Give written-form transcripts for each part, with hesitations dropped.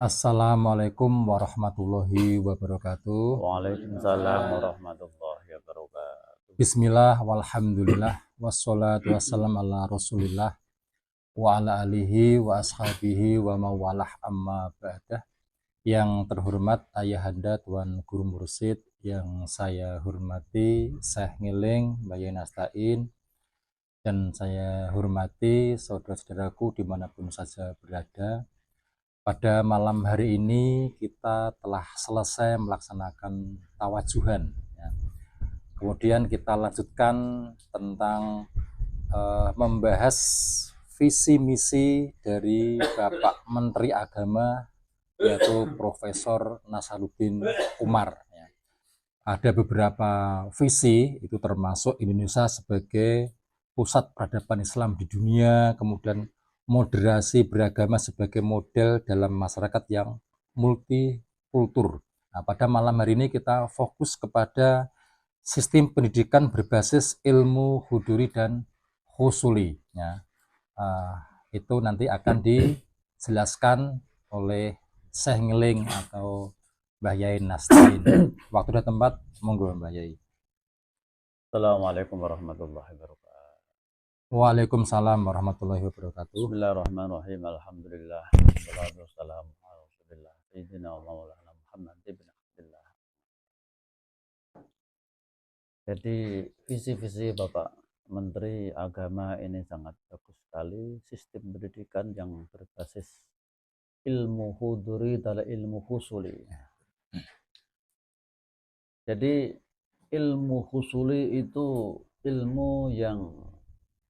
Assalamualaikum warahmatullahi wabarakatuh. Waalaikumsalam warahmatullahi wabarakatuh. Bismillah walhamdulillah wassalatu wassalam ala rasulillah wa ala alihi wa ashabihi wa mawalah amma ba'dah. Yang terhormat Ayahanda Tuan Guru Mursyid, yang saya hormati Syekh Ngiling Mbah Nastain, dan saya hormati saudara-saudaraku dimanapun saja berada. Pada malam hari ini kita telah selesai melaksanakan tawajuhan. Kemudian kita lanjutkan tentang membahas visi misi dari Bapak Menteri Agama, yaitu Profesor Nasaruddin Umar. Ada beberapa visi, itu termasuk Indonesia sebagai pusat peradaban Islam di dunia, kemudian moderasi beragama sebagai model dalam masyarakat yang multikultur. Nah, pada malam hari ini kita fokus kepada sistem pendidikan berbasis ilmu huduri dan husuli. Ya. Itu nanti akan dijelaskan oleh Syekh Ngiling atau Mbah Yai Nastain. Waktu dan tempat, monggo Mbah Yai. Assalamualaikum warahmatullahi wabarakatuh. Waalaikumsalam warahmatullahi wabarakatuh. Bismillahirrahmanirrahim. Alhamdulillah. Wassalatu wassalamu ala Rasulillah Sayyidina wa Maulana Muhammad ibn Abdillah. Jadi visi-visi Bapak Menteri Agama ini sangat bagus sekali. Sistem pendidikan yang berbasis ilmu huduri dan ilmu husuli. Jadi ilmu husuli itu ilmu yang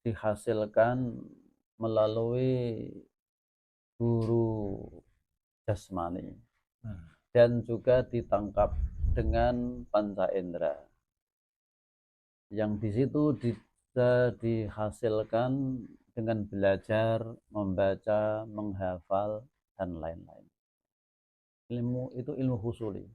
dihasilkan melalui guru jasmani dan juga ditangkap dengan panca indera, yang di situ bisa dihasilkan dengan belajar, membaca, menghafal, dan lain-lain. Ilmu itu ilmu husuli.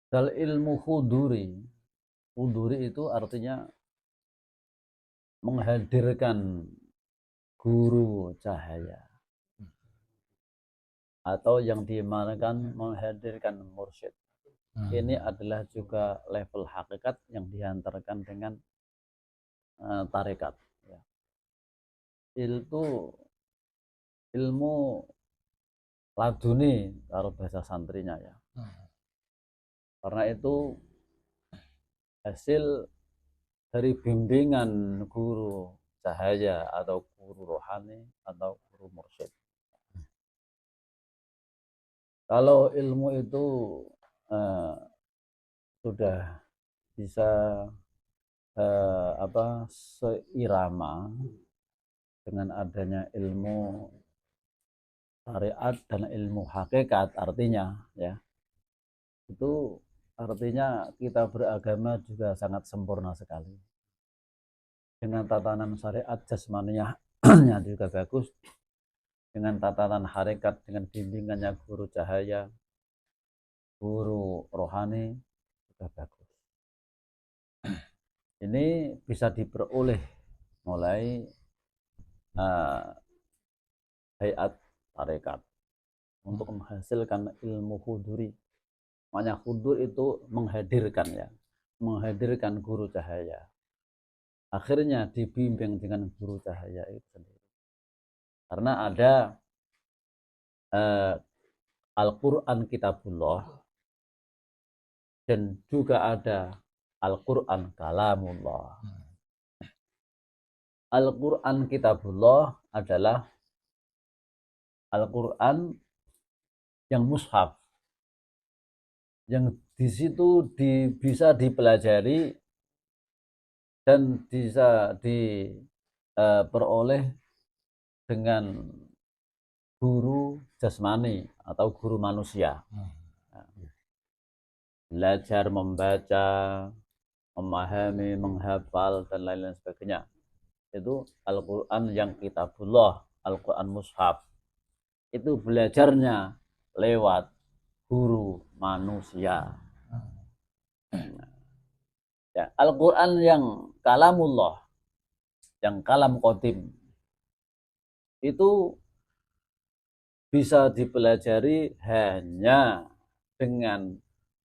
Dan ilmu huduri itu artinya menghadirkan guru cahaya, atau yang dimanakan menghadirkan mursyid. Ini adalah juga level hakikat yang diantarkan dengan tarekat. Itu ilmu laduni kalau bahasa santrinya ya. Karena itu hasil dari bimbingan guru cahaya atau guru rohani atau guru mursyid. Kalau ilmu itu sudah bisa seirama dengan adanya ilmu syariat dan ilmu hakikat, artinya ya, itu artinya kita beragama juga sangat sempurna sekali. Dengan tatanan syariat jasmaniyahnya juga bagus, dengan tatanan hakikat, dengan bimbingannya guru cahaya, guru rohani juga bagus. Ini bisa diperoleh mulai hayat tarekat untuk menghasilkan ilmu huduri. Makanya hudur itu menghadirkan ya, menghadirkan guru cahaya. Akhirnya dibimbing dengan guru cahaya itu sendiri. Karena ada Al-Quran Kitabullah dan juga ada Al-Quran Kalamullah. Al-Quran Kitabullah adalah Al-Quran yang mushaf, yang di situ bisa dipelajari dan bisa diperoleh dengan guru jasmani atau guru manusia. Belajar membaca, memahami, menghafal, dan lain-lain sebagainya. Itu Al-Quran yang Kitabullah, Al-Quran mushaf. Itu belajarnya lewat guru manusia. Ya, Al-Quran yang Kalamullah, yang kalam qadim, itu bisa dipelajari hanya dengan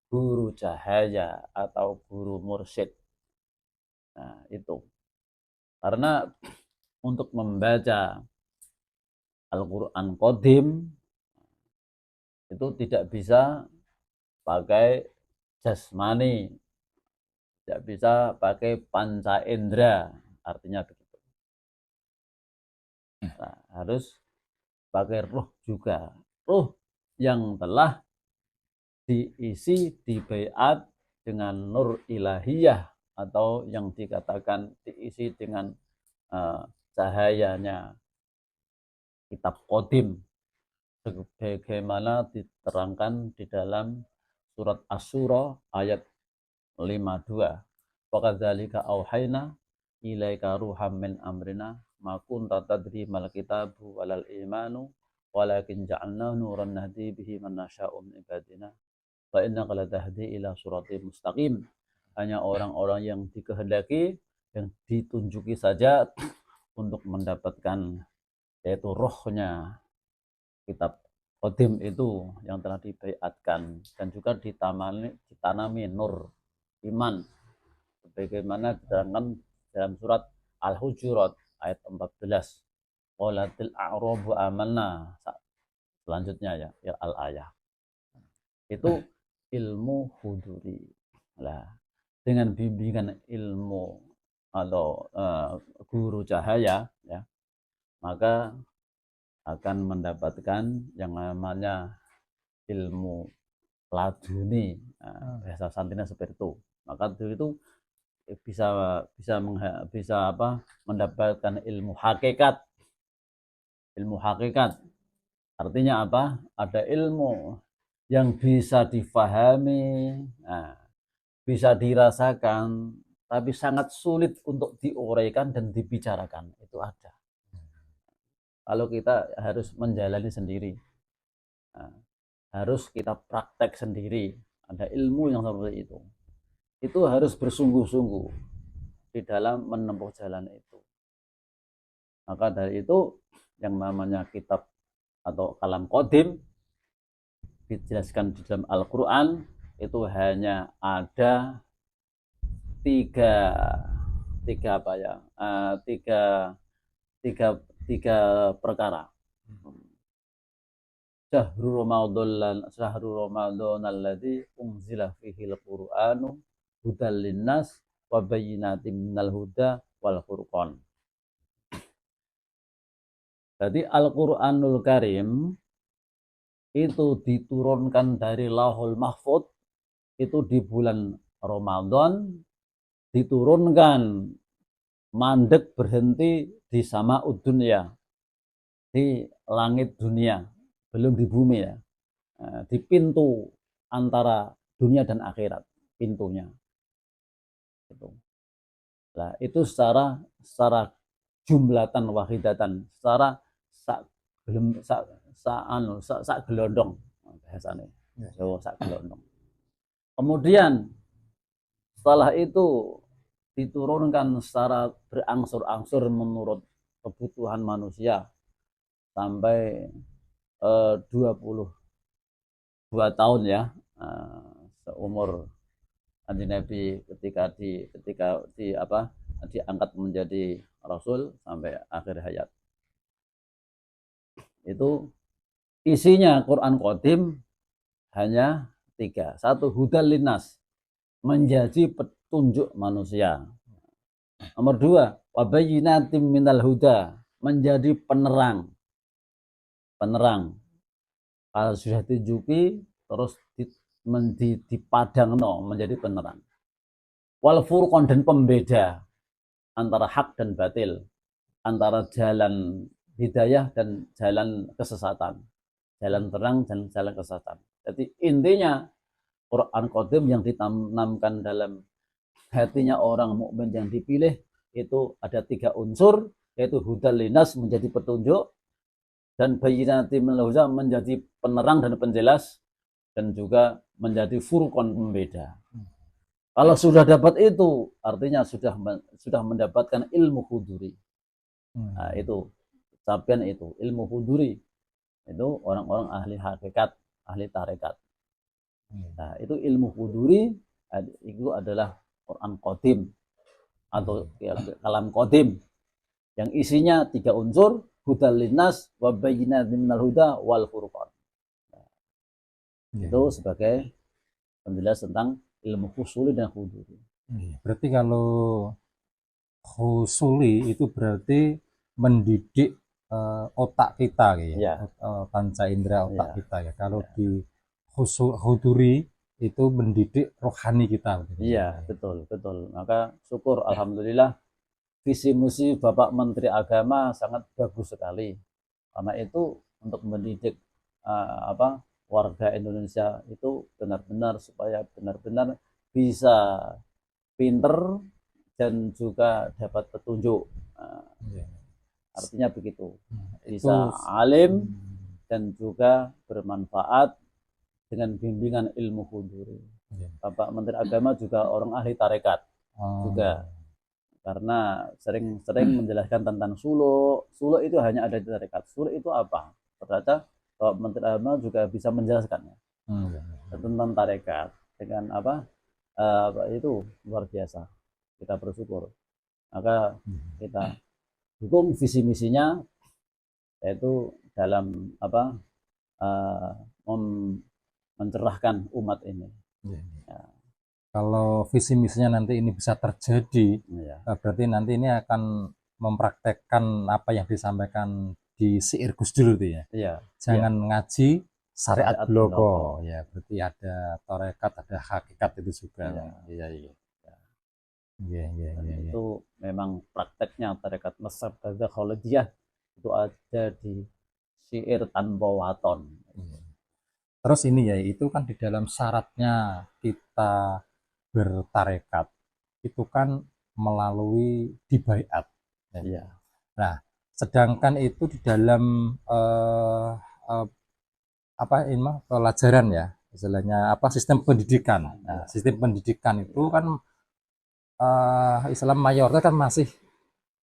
guru cahaya atau guru mursyid. Nah, itu. Karena untuk membaca Al-Quran Qadim itu tidak bisa pakai jasmani, tidak bisa pakai panca indera, artinya begitu. Nah, harus pakai ruh juga, ruh yang telah diisi, dibaiat dengan nur ilahiyah, atau yang dikatakan diisi dengan cahayanya kitab Qadim, sebagaimana diterangkan di dalam surat Asy-Syura ayat 52. Waqadzalika auhayna ilaika ruham min amrina ma kunta tadri mal kitabu walal imanu walakin ja'alna nuran nahdi bihi man nasya'u min ibadina fa innaka latahdi ila siratal mustaqim. Hanya orang-orang yang dikehendaki, yang ditunjuki saja untuk mendapatkan yaitu rohnya kitab Qadim itu yang telah dibaiatkan, dan juga ditanami nur iman sebagaimana diterangkan dalam surat Al-Hujurat ayat 14. Qalatil a'rabu amanna. Selanjutnya ya al-ayah. Itu ilmu huduri. Nah, dengan bimbingan ilmu atau guru cahaya ya, maka akan mendapatkan yang namanya ilmu laduni. Bahasa santinya seperti itu. Maka itu bisa mendapatkan ilmu hakikat. Ilmu hakikat artinya apa? Ada ilmu yang bisa difahami, bisa dirasakan, tapi sangat sulit untuk diuraikan dan dibicarakan. Itu ada. Kalau kita harus menjalani sendiri, harus kita praktek sendiri. Ada ilmu yang seperti itu harus bersungguh-sungguh di dalam menempuh jalan itu. Maka dari itu yang namanya kitab atau kalam Qadim dijelaskan di dalam Al-Quran itu hanya ada tiga perkara. Syahrul Ramadan alladzi unzila fihi al-Qur'anu hudal linnas wa bayyinatin minal huda wal furqan. Jadi Al-Qur'anul Karim itu diturunkan dari Lauhul Mahfuz itu di bulan Ramadan, diturunkan mandek berhenti di Sama'ud Dunya, di langit dunia, belum di bumi ya, di pintu antara dunia dan akhirat, pintunya. Nah, itu secara jumlatan wahidatan, secara sak gelondong bahasanya. Sak gelondong. Kemudian setelah itu diturunkan secara berangsur-angsur menurut kebutuhan manusia sampai 22 tahun ya, seumur Nabi ketika diangkat menjadi Rasul sampai akhir hayat. Itu isinya Quran Qadim hanya 3. 1, hudal linnas, menjadi petunjuk manusia. Nomor 2, wabayyinatim minal huda, menjadi penerang. Kalau sudah ditunjuki terus dipadangno menjadi penerang. Wal furqan, dan pembeda antara hak dan batil, antara jalan hidayah dan jalan kesesatan, jalan terang dan jalan kesesatan. Jadi intinya Quran Qadim yang ditanamkan dalam hatinya orang mukmin yang dipilih itu ada 3 unsur, yaitu hudal linas, menjadi petunjuk, dan bayyinatin minal huda, menjadi penerang dan penjelas, dan juga menjadi furqan, pembeda. Kalau sudah dapat itu, artinya sudah mendapatkan ilmu huduri. Nah, itu capaian itu ilmu huduri. Itu orang-orang ahli hakikat, ahli tarekat. Nah, itu ilmu huduri itu adalah Quran qadim atau ya, kalam qadim yang isinya 3 unsur, hudal linnas wa bayyinatin minal huda wal furqan. Itu sebagai penjelas tentang ilmu husuli dan huduri. Berarti kalau husuli itu berarti mendidik otak kita ya, panca indera otak kita ya. Kalau di huduri itu mendidik rohani kita. Iya, betul. Maka syukur alhamdulillah visi misi Bapak Menteri Agama sangat bagus sekali. Karena itu untuk mendidik warga Indonesia itu benar-benar supaya benar-benar bisa pinter dan juga dapat petunjuk. Artinya begitu. Bisa alim dan juga bermanfaat dengan bimbingan ilmu huduri. Bapak Menteri Agama juga orang ahli tarekat juga. Karena sering menjelaskan tentang suluk. Suluk itu hanya ada di tarekat. Suluk itu apa? Ternyata Bapak Menteri Agama juga bisa menjelaskannya tentang tarekat dengan itu luar biasa. Kita bersyukur. Maka kita dukung visi misinya, yaitu dalam mencerahkan umat ini. Ya. Kalau visi misinya nanti ini bisa terjadi, berarti nanti ini akan mempraktekkan apa yang disampaikan di Syair Gus Dur itu ya. Jangan ngaji syariat bloko. Ya, berarti ada tarekat, ada hakikat itu juga. Iya. Itu memang prakteknya tarekat Nasabah Khalidiyah itu ada di Syair tanpa waton. Terus ini ya, itu kan di dalam syaratnya kita bertarekat itu kan melalui dibaiat. Ya. Nah, sedangkan itu di dalam pelajaran ya, istilahnya sistem pendidikan. Nah, sistem pendidikan itu kan Islam mayoritas kan masih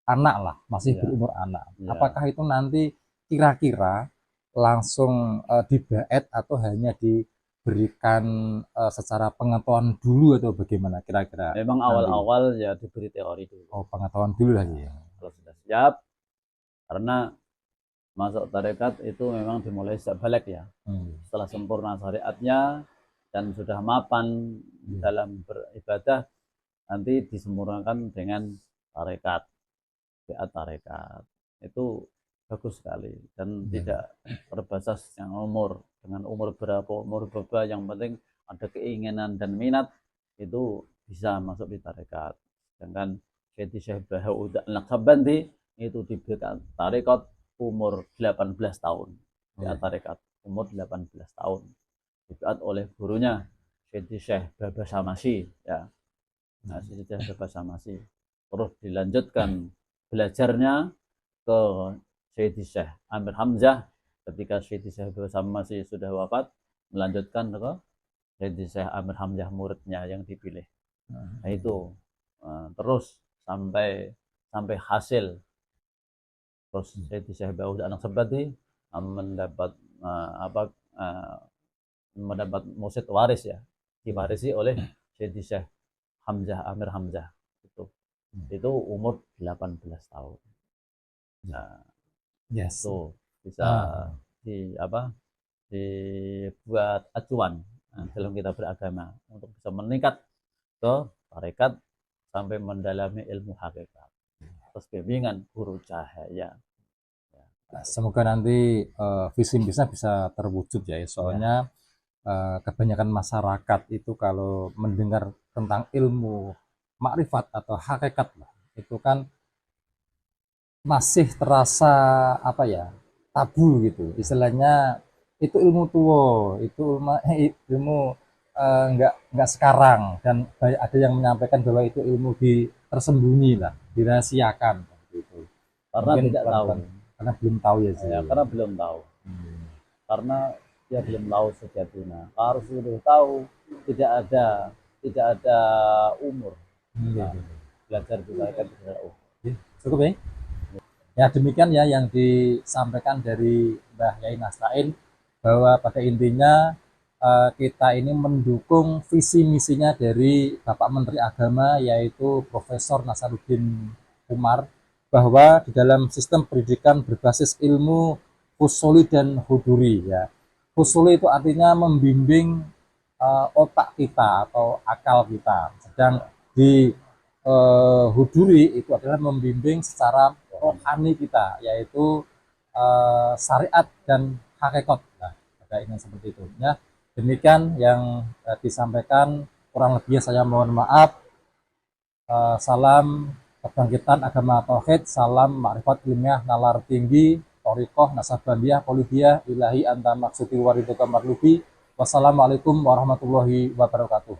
anak lah, masih berumur anak. Apakah itu nanti kira-kira langsung dibait atau hanya diberikan secara pengetahuan dulu atau bagaimana kira-kira? Memang awal-awal ya diberi teori dulu. Oh, pengetahuan dulu lagi ya. Kalau sudah siap, karena masuk tarekat itu memang dimulai sejak balik ya. Setelah sempurna syariatnya dan sudah mapan dalam beribadah, nanti disempurnakan dengan tarekat. Tarekat itu bagus sekali dan tidak terbatas yang umur, dengan umur berapa, yang penting ada keinginan dan minat itu bisa masuk di tarekat. Sedangkan Syekh Bahauddin Al-Naqsyabandi itu diberikan tarekat umur 18 tahun. Di tarekat umur 18 tahun dibuat oleh gurunya Syekh Baba Samasi ya. Nah, Syekh Baba Samasi terus dilanjutkan belajarnya ke Syekh Amir Hamzah. Ketika Syekh Baba Samasi sudah wafat, melanjutkan ke Syekh Amir Hamzah muridnya yang dipilih. Nah, itu terus sampai hasil. Terus Syekh Bahauddin Al-Naqsyabandi mendapat mursyid waris ya, diwarisi oleh Syekh Amir Hamzah itu umur 18 tahun. Nah, itu bisa dibuat acuan dalam kita beragama untuk bisa meningkat ke tarekat sampai mendalami ilmu hakikat atas bimbingan guru cahaya. Semoga nanti visi misinya bisa terwujud ya, soalnya kebanyakan masyarakat itu kalau mendengar tentang ilmu makrifat atau hakikat itu kan masih terasa tabu gitu, istilahnya itu ilmu tua, itu ilmu nggak sekarang, dan ada yang menyampaikan bahwa itu ilmu tersembunyi lah, dirahasiakan gitu. Karena mungkin tidak tahu, karena belum tahu ya sih. Karena belum tahu. Karena dia belum tahu sejatinya. Harus sudah tahu, tidak ada umur. Belajar juga kan tidak ada umur. Cukup ya. Ya demikian ya yang disampaikan dari Mbah Yai Nastain, bahwa pada intinya kita ini mendukung visi misinya dari Bapak Menteri Agama, yaitu Profesor Nasaruddin Umar, bahwa di dalam sistem pendidikan berbasis ilmu husuli dan huduri, ya. Husuli itu artinya membimbing otak kita atau akal kita, sedang di huduri itu adalah membimbing secara rohani kita, yaitu syariat dan hakikat. Nah, ada ini seperti itu. Ya, demikian yang disampaikan. Kurang lebihnya saya mohon maaf. Salam kebangkitan agama tauhid, salam makrifat ilmiah nalar tinggi, thoriqoh nasabandiyah polidiyah ilahi anta maksudi wariduka marlubi. Wassalamualaikum warahmatullahi wabarakatuh.